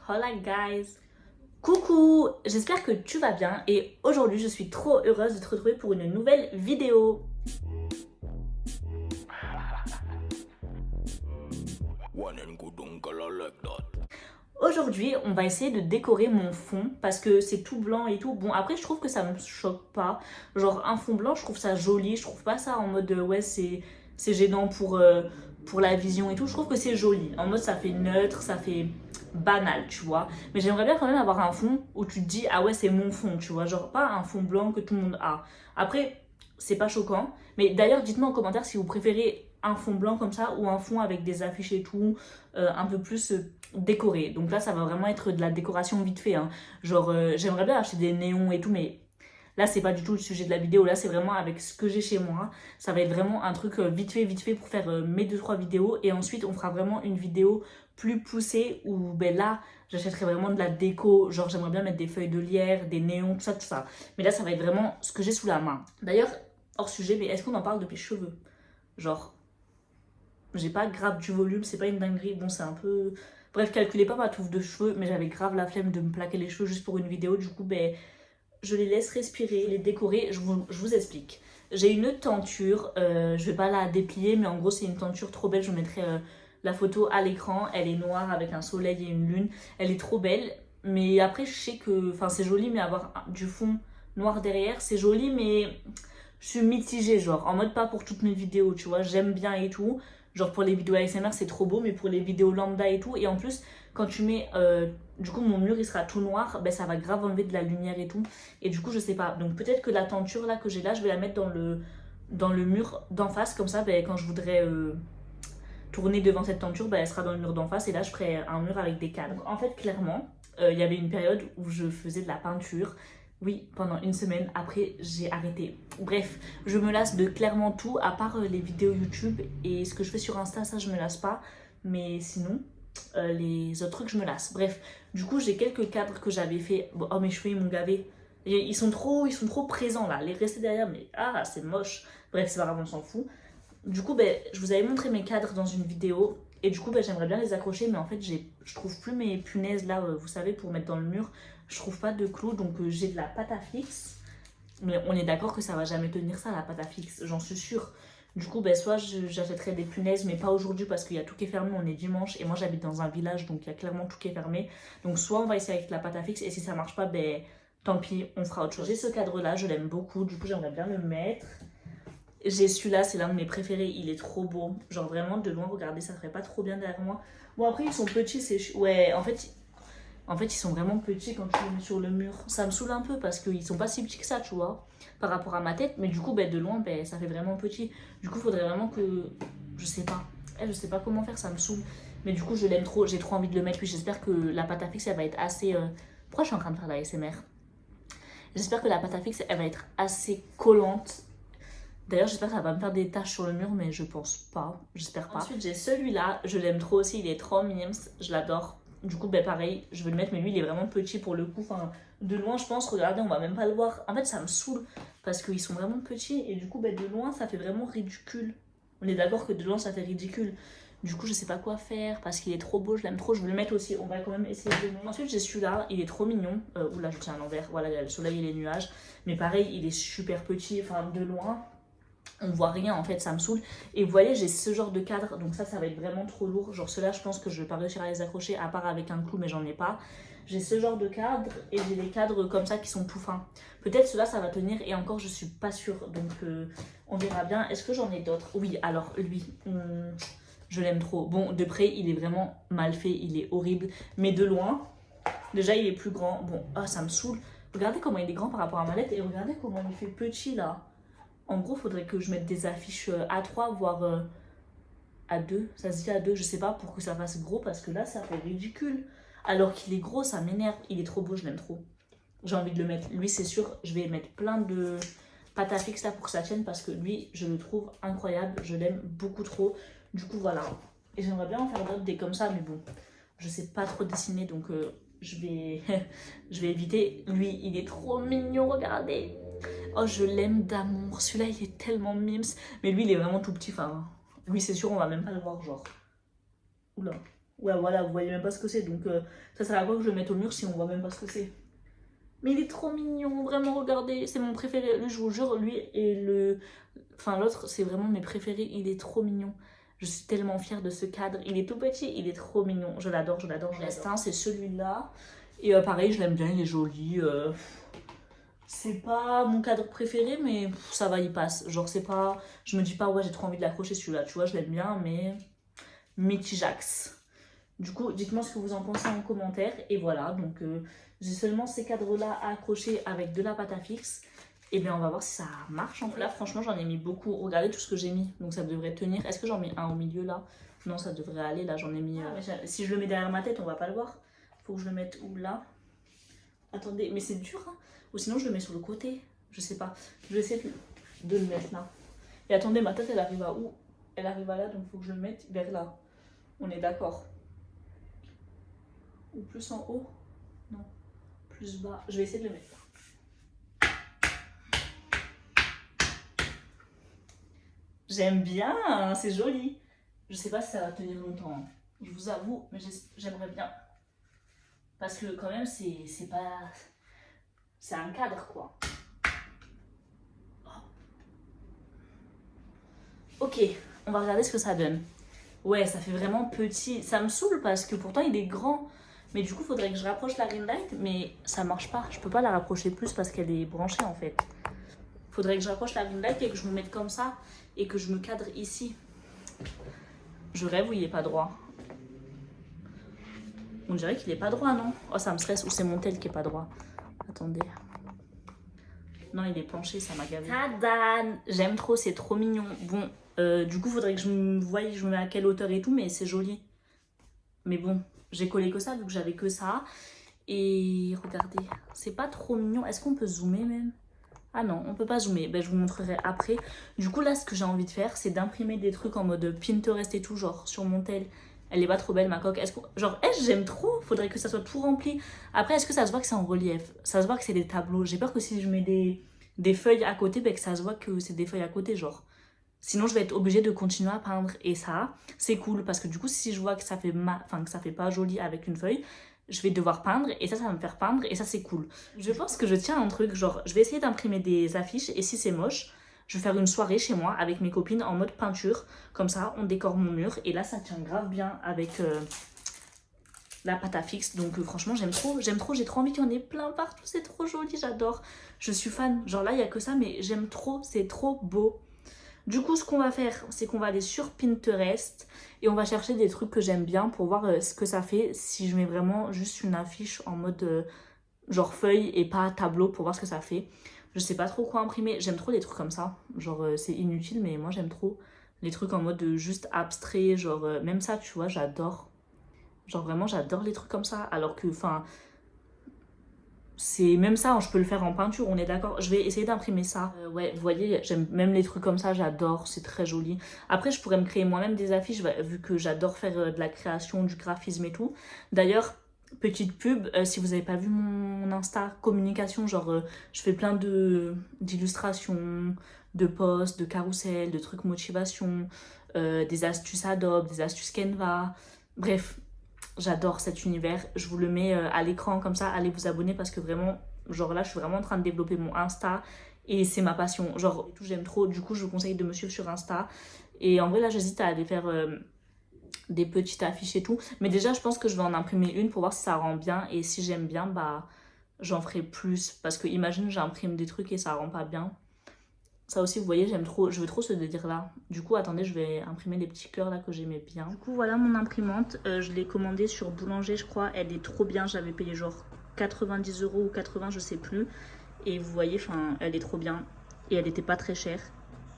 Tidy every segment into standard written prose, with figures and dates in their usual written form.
Hola guys! Coucou! J'espère que tu vas bien et aujourd'hui je suis trop heureuse de te retrouver pour une nouvelle vidéo. Aujourd'hui, on va essayer de décorer mon fond parce que c'est tout blanc et tout. Bon, après, je trouve que ça me choque pas. Genre, un fond blanc, je trouve ça joli. Je trouve pas ça en mode ouais, c'est gênant pour la vision et tout. Je trouve que c'est joli. En mode, ça fait neutre, ça fait banal, tu vois. Mais j'aimerais bien quand même avoir un fond où tu te dis, ah ouais, c'est mon fond, tu vois. Genre, pas un fond blanc que tout le monde a. Après, c'est pas choquant. Mais d'ailleurs, dites-moi en commentaire si vous préférez un fond blanc comme ça ou un fond avec des affiches et tout, un peu plus décoré. Donc là, ça va vraiment être de la décoration vite fait, hein. Genre, j'aimerais bien acheter des néons et tout, mais là, c'est pas du tout le sujet de la vidéo. Là, c'est vraiment avec ce que j'ai chez moi. Ça va être vraiment un truc vite fait pour faire mes 2-3 vidéos. Et ensuite, on fera vraiment une vidéo plus poussée où ben là, j'achèterai vraiment de la déco. Genre, j'aimerais bien mettre des feuilles de lierre, des néons, tout ça, tout ça. Mais là, ça va être vraiment ce que j'ai sous la main. D'ailleurs, hors sujet, mais est-ce qu'on en parle de mes cheveux? Genre, j'ai pas grave du volume, c'est pas une dinguerie. Bon, c'est un peu. Bref, calculez pas ma touffe de cheveux, mais j'avais grave la flemme de me plaquer les cheveux juste pour une vidéo. Du coup, ben, je les laisse respirer, les décorer. Je vous explique. J'ai une tenture, je vais pas la déplier, mais en gros, c'est une tenture trop belle. Je vous mettrai la photo à l'écran. Elle est noire avec un soleil et une lune. Elle est trop belle. Mais après, je sais que. Enfin, c'est joli, mais avoir du fond noir derrière, c'est joli, mais je suis mitigée, genre, en mode pas pour toutes mes vidéos, tu vois. J'aime bien et tout. Genre, pour les vidéos ASMR, c'est trop beau, mais pour les vidéos lambda et tout. Et en plus, quand tu mets. Du coup, mon mur il sera tout noir, ben ça va grave enlever de la lumière et tout. Et du coup, je sais pas. Donc, peut-être que la tenture là que j'ai là, je vais la mettre dans le mur d'en face. Comme ça, ben, quand je voudrais tourner devant cette tenture, ben, elle sera dans le mur d'en face. Et là, je ferai un mur avec des cadres. En fait, clairement, il y avait une période où je faisais de la peinture. Oui, pendant une semaine. Après, j'ai arrêté. Bref, je me lasse de clairement tout, à part les vidéos YouTube. Et ce que je fais sur Insta, ça, je me lasse pas. Mais sinon, les autres trucs, je me lasse. Bref, du coup, j'ai quelques cadres que j'avais fait. Bon, oh, mes cheveux, ils m'ont gavé. Et ils sont trop présents là. Les rester derrière, mais ah, c'est moche. Bref, c'est pas grave, on s'en fout. Du coup, ben, je vous avais montré mes cadres dans une vidéo. Et du coup, ben, j'aimerais bien les accrocher. Mais en fait, je trouve plus mes punaises là, vous savez, pour mettre dans le mur. Je trouve pas de clous. Donc, j'ai de la pâte à fixe. Mais on est d'accord que ça va jamais tenir ça, la pâte à fixe. J'en suis sûre. Du coup, ben, soit j'achèterai des punaises, mais pas aujourd'hui parce qu'il y a tout qui est fermé, on est dimanche et moi j'habite dans un village donc il y a clairement tout qui est fermé. Donc soit on va essayer avec la pâte à fixe et si ça marche pas, ben tant pis, on fera autre chose. J'ai ce cadre là, je l'aime beaucoup, du coup j'aimerais bien le mettre. J'ai celui-là, c'est l'un de mes préférés, il est trop beau. Genre vraiment de loin, regardez, ça ferait pas trop bien derrière moi. Bon après ils sont petits, ouais, en fait, ils sont vraiment petits quand tu les mets sur le mur. Ça me saoule un peu parce qu'ils sont pas si petits que ça, tu vois, par rapport à ma tête. Mais du coup, ben, de loin, ben, ça fait vraiment petit. Du coup, il faudrait vraiment que. Je sais pas. Je sais pas comment faire, ça me saoule. Mais du coup, je l'aime trop. J'ai trop envie de le mettre. Oui, j'espère que la pâte à fixe, elle va être assez. Pourquoi je suis en train de faire la SMR? J'espère que la pâte à fixe, elle va être assez collante. D'ailleurs, j'espère que ça va pas me faire des taches sur le mur, mais je pense pas. J'espère pas. Ensuite, j'ai celui-là. Je l'aime trop aussi. Il est trop mimes. Je l'adore. Du coup, ben pareil, je vais le mettre, mais lui, il est vraiment petit pour le coup. Enfin, de loin, je pense, regardez, on va même pas le voir. En fait, ça me saoule parce qu'ils sont vraiment petits et du coup, ben, de loin, ça fait vraiment ridicule. On est d'accord que de loin, ça fait ridicule. Du coup, je sais pas quoi faire parce qu'il est trop beau, je l'aime trop. Je vais le mettre aussi. On va quand même essayer de le mettre. Ensuite, j'ai celui-là, il est trop mignon. Oula, je tiens à l'envers. Voilà, il y a le soleil et les nuages. Mais pareil, il est super petit. Enfin, de loin, on voit rien en fait, ça me saoule. Et vous voyez, j'ai ce genre de cadre, donc ça va être vraiment trop lourd. Genre ceux-là, je pense que je vais pas réussir à les accrocher à part avec un clou, mais j'en ai pas. J'ai ce genre de cadre et j'ai des cadres comme ça qui sont tout fins. Peut-être ceux-là, ça va tenir et encore, je suis pas sûre. Donc on verra bien. Est-ce que j'en ai d'autres? Oui, alors lui, je l'aime trop. Bon, de près, il est vraiment mal fait, il est horrible. Mais de loin, déjà, il est plus grand. Bon, ah, ça me saoule. Regardez comment il est grand par rapport à ma lettre et regardez comment il fait petit là. En gros, il faudrait que je mette des affiches A3, voire A2. Ça se dit A2, je sais pas, pour que ça fasse gros, parce que là, ça fait ridicule. Alors qu'il est gros, ça m'énerve. Il est trop beau, je l'aime trop. J'ai envie de le mettre. Lui, c'est sûr, je vais mettre plein de pâte à fixe là pour que ça tienne, parce que lui, je le trouve incroyable. Je l'aime beaucoup trop. Du coup, voilà. Et j'aimerais bien en faire d'autres, des comme ça, mais bon, je sais pas trop dessiner, donc je vais, je vais éviter. Lui, il est trop mignon, regardez. Oh, je l'aime d'amour. Celui-là, il est tellement mimes. Mais lui, il est vraiment tout petit. Enfin, lui, c'est sûr, on va même pas le voir, genre. Oula. Ouais, voilà, vous voyez même pas ce que c'est. Donc, ça sert à quoi que je le mette au mur si on voit même pas ce que c'est. Mais il est trop mignon, vraiment, regardez. C'est mon préféré. Lui, je vous jure, lui et le... Enfin, l'autre, c'est vraiment mes préférés. Il est trop mignon. Je suis tellement fière de ce cadre. Il est tout petit, il est trop mignon. Je l'adore, je l'adore. L'instinct, c'est celui-là. Et pareil, je l'aime bien, il est joli. C'est pas mon cadre préféré, mais ça va, il passe. Genre, c'est pas... Je me dis pas, ouais, j'ai trop envie de l'accrocher celui-là. Tu vois, je l'aime bien, mais... Mitigix. Du coup, dites-moi ce que vous en pensez en commentaire. Et voilà, donc j'ai seulement ces cadres-là à accrocher avec de la pâte à fixe. Et bien, on va voir si ça marche. Là, franchement, j'en ai mis beaucoup. Regardez tout ce que j'ai mis. Donc, ça devrait tenir. Est-ce que j'en mets un au milieu, là? Non, ça devrait aller. Là, j'en ai mis... si je le mets derrière ma tête, on va pas le voir. Faut que je le mette où, là? Attendez, mais c'est dur, hein? Ou sinon, je le mets sur le côté. Je sais pas. Je vais essayer de le mettre là. Et attendez, ma tête, elle arrive à où? Elle arrive à là, donc il faut que je le mette vers là. On est d'accord? Ou plus en haut? Non. Plus bas. Je vais essayer de le mettre là. J'aime bien, c'est joli. Je sais pas si ça va tenir longtemps, hein. Je vous avoue, mais j'aimerais bien. Parce que quand même, c'est pas... C'est un cadre, quoi. Ok, on va regarder ce que ça donne. Ouais, ça fait vraiment petit. Ça me saoule parce que pourtant, il est grand. Mais du coup, il faudrait que je rapproche la ring light, mais ça marche pas. Je peux pas la rapprocher plus parce qu'elle est branchée, en fait. Faudrait que je rapproche la ring light et que je me mette comme ça et que je me cadre ici. Je rêve ou il est pas droit? On dirait qu'il est pas droit, non? Oh, ça me stresse. Ou c'est mon tel qui est pas droit? Attendez. Non, il est penché, ça m'a gavé. Tadam! J'aime trop, c'est trop mignon. Bon, du coup, faudrait que je me voie, je me mets à quelle hauteur et tout, mais c'est joli. Mais bon, j'ai collé que ça, vu que j'avais que ça. Et regardez, c'est pas trop mignon. Est-ce qu'on peut zoomer même? Ah non, on peut pas zoomer. Ben, je vous montrerai après. Du coup, là, ce que j'ai envie de faire, c'est d'imprimer des trucs en mode Pinterest et tout, genre sur mon tel. Elle est pas trop belle, ma coque. Genre, j'aime trop. Faudrait que ça soit tout rempli. Après, est-ce que ça se voit que c'est en relief? Ça se voit que c'est des tableaux. J'ai peur que si je mets des feuilles à côté, ben, que ça se voit que c'est des feuilles à côté, genre. Sinon, je vais être obligée de continuer à peindre. Et ça, c'est cool parce que du coup, si je vois que ça fait que ça fait pas joli avec une feuille, je vais devoir peindre et ça va me faire peindre et ça, c'est cool. Je pense que je tiens un truc, genre, je vais essayer d'imprimer des affiches et si c'est moche, je vais faire une soirée chez moi avec mes copines en mode peinture. Comme ça, on décore mon mur et là, ça tient grave bien avec la pâte à fixe. Donc, franchement, j'aime trop, j'ai trop envie qu'il y en ait plein partout. C'est trop joli, j'adore. Je suis fan. Genre là, il n'y a que ça, mais j'aime trop, c'est trop beau. Du coup, ce qu'on va faire, c'est qu'on va aller sur Pinterest et on va chercher des trucs que j'aime bien pour voir ce que ça fait si je mets vraiment juste une affiche en mode genre feuille et pas tableau pour voir ce que ça fait. Je sais pas trop quoi imprimer. J'aime trop les trucs comme ça. Genre, c'est inutile, mais moi, j'aime trop les trucs en mode juste abstrait. Genre, même ça, tu vois, j'adore. Genre, vraiment, j'adore les trucs comme ça. Alors que, enfin, c'est même ça, hein, je peux le faire en peinture, on est d'accord. Je vais essayer d'imprimer ça. Ouais, vous voyez, j'aime même les trucs comme ça, j'adore, c'est très joli. Après, je pourrais me créer moi-même des affiches, vu que j'adore faire de la création, du graphisme et tout. D'ailleurs, petite pub, si vous n'avez pas vu mon Insta communication, genre, je fais plein d'illustrations, de posts, de carousels, de trucs motivation, des astuces Adobe, des astuces Canva. Bref, j'adore cet univers. Je vous le mets à l'écran comme ça. Allez vous abonner parce que vraiment, genre là, je suis vraiment en train de développer mon Insta et c'est ma passion. Genre, j'aime trop. Du coup, je vous conseille de me suivre sur Insta. Et en vrai, là, j'hésite à aller faire des petites affiches et tout. Mais déjà, je pense que je vais en imprimer une pour voir si ça rend bien. Et si j'aime bien, bah, j'en ferai plus. Parce que imagine, j'imprime des trucs et ça rend pas bien. Ça aussi, vous voyez, j'aime trop, je veux trop ce délire-là. Du coup, attendez, je vais imprimer les petits cœurs là que j'aimais bien. Du coup, voilà mon imprimante. Je l'ai commandée sur Boulanger, je crois. Elle est trop bien. J'avais payé genre 90 € ou 80, je sais plus. Et vous voyez, enfin, elle est trop bien. Et elle n'était pas très chère.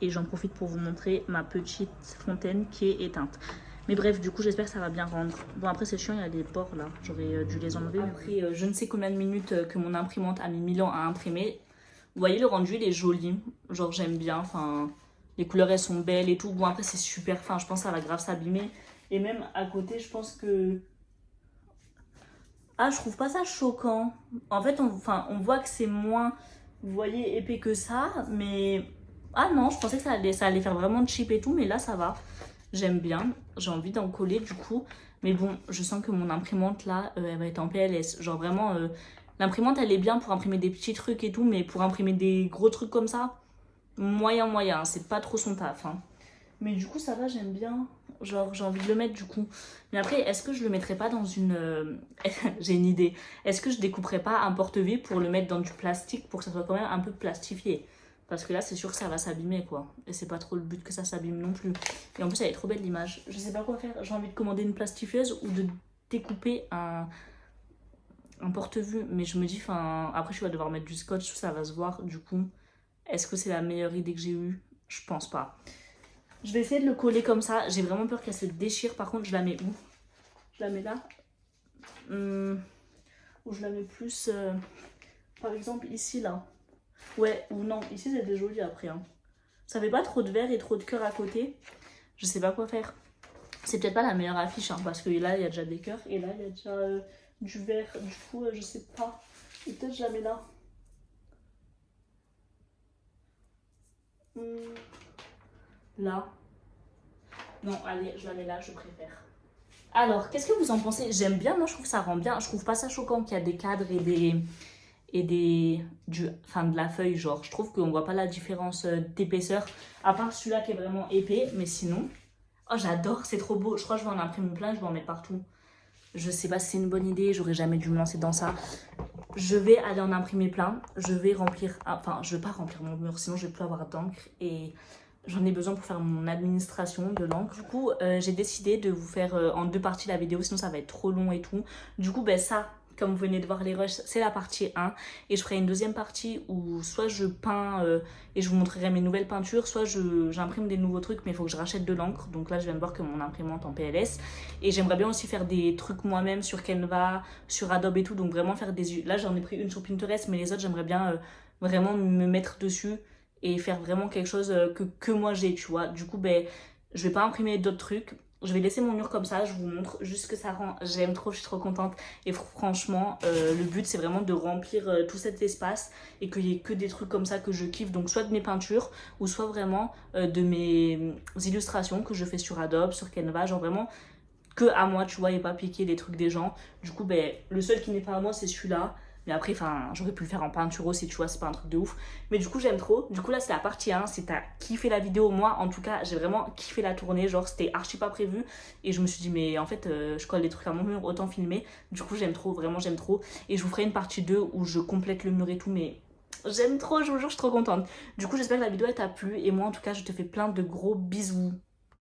Et j'en profite pour vous montrer ma petite fontaine qui est éteinte. Mais bref, du coup, j'espère que ça va bien rendre. Bon, après, c'est chiant, il y a des bords là. J'aurais dû les enlever. Après, je ne sais combien de minutes que mon imprimante a mis 1000 ans à imprimer. Vous voyez, le rendu, il est joli. Genre, j'aime bien. Enfin, les couleurs, elles sont belles et tout. Bon, après, c'est super fin. Je pense que ça va grave s'abîmer. Et même à côté, je pense que... Ah, je trouve pas ça choquant. En fait, on voit que c'est moins, vous voyez, épais que ça. Mais... Ah non, je pensais que ça allait faire vraiment cheap et tout. Mais là, ça va. J'aime bien. J'ai envie d'en coller, du coup. Mais bon, je sens que mon imprimante là, elle va être en PLS. Genre vraiment, l'imprimante elle est bien pour imprimer des petits trucs et tout, mais pour imprimer des gros trucs comme ça, moyen moyen, c'est pas trop son taf. Hein. Mais du coup ça va, j'aime bien. Genre j'ai envie de le mettre du coup. Mais après, est-ce que je le mettrais pas dans une... J'ai une idée. Est-ce que je découperais pas un porte-vide pour le mettre dans du plastique pour que ça soit quand même un peu plastifié? Parce que là, c'est sûr que ça va s'abîmer, quoi. Et c'est pas trop le but que ça s'abîme non plus. Et en plus, elle est trop belle l'image. Je sais pas quoi faire. J'ai envie de commander une plastifieuse ou de découper un porte-vue. Mais je me dis, enfin, après, je vais devoir mettre du scotch, ça va se voir. Du coup, est-ce que c'est la meilleure idée que j'ai eue? Je pense pas. Je vais essayer de le coller comme ça. J'ai vraiment peur qu'elle se déchire. Par contre, je la mets où? Je la mets là. Ou je la mets plus, par exemple, ici, là. Ouais, ou non, ici c'était joli après. Hein. Ça fait pas trop de vert et trop de cœur à côté. Je sais pas quoi faire. C'est peut-être pas la meilleure affiche, hein, parce que là il y a déjà des cœurs et là il y a déjà du vert. Du coup, je sais pas. Et peut-être je la mets là. Là. Non, allez, je la mets là, je préfère. Alors, qu'est-ce que vous en pensez? J'aime bien, moi je trouve que ça rend bien. Je trouve pas ça choquant qu'il y a des cadres enfin de la feuille, genre je trouve qu'on voit pas la différence d'épaisseur à part celui-là qui est vraiment épais, mais sinon oh j'adore, c'est trop beau, je crois que je vais en imprimer plein, je vais en mettre partout. Je sais pas si c'est une bonne idée, j'aurais jamais dû me lancer dans ça. Je vais aller en imprimer plein, je vais remplir, enfin je vais pas remplir mon mur sinon je vais plus avoir d'encre et j'en ai besoin pour faire mon administration de l'encre. Du coup j'ai décidé de vous faire en 2 parties la vidéo, sinon ça va être trop long et tout. Du coup ben ça, comme vous venez de voir les rushs, c'est la partie 1. Et je ferai une deuxième partie où soit je peins et je vous montrerai mes nouvelles peintures, soit j'imprime des nouveaux trucs, mais il faut que je rachète de l'encre. Donc là, je viens de voir que mon imprimante en PLS. Et j'aimerais bien aussi faire des trucs moi-même sur Canva, sur Adobe et tout. Donc vraiment faire des... Là, j'en ai pris une sur Pinterest, mais les autres, j'aimerais bien vraiment me mettre dessus et faire vraiment quelque chose que moi j'ai, tu vois. Du coup, ben, je vais pas imprimer d'autres trucs. Je vais laisser mon mur comme ça, je vous montre juste ce que ça rend. J'aime trop, je suis trop contente. Et franchement, le but c'est vraiment de remplir tout cet espace et qu'il n'y ait que des trucs comme ça que je kiffe. Donc soit de mes peintures ou soit vraiment de mes illustrations que je fais sur Adobe, sur Canva. Genre vraiment que à moi, tu vois, et pas piquer les trucs des gens. Du coup, ben, le seul qui n'est pas à moi, c'est celui-là. Mais après, enfin, j'aurais pu le faire en peinture aussi, tu vois, c'est pas un truc de ouf. Mais du coup, j'aime trop. Du coup, là, c'est la partie 1. Si t'as kiffé la vidéo, moi, en tout cas, j'ai vraiment kiffé la tournée. Genre, c'était archi pas prévu. Et je me suis dit, mais en fait, je colle des trucs à mon mur, autant filmer. Du coup, j'aime trop, vraiment, j'aime trop. Et je vous ferai une partie 2 où je complète le mur et tout, mais j'aime trop, je vous jure, je suis trop contente. Du coup, j'espère que la vidéo, elle t'a plu. Et moi, en tout cas, je te fais plein de gros bisous.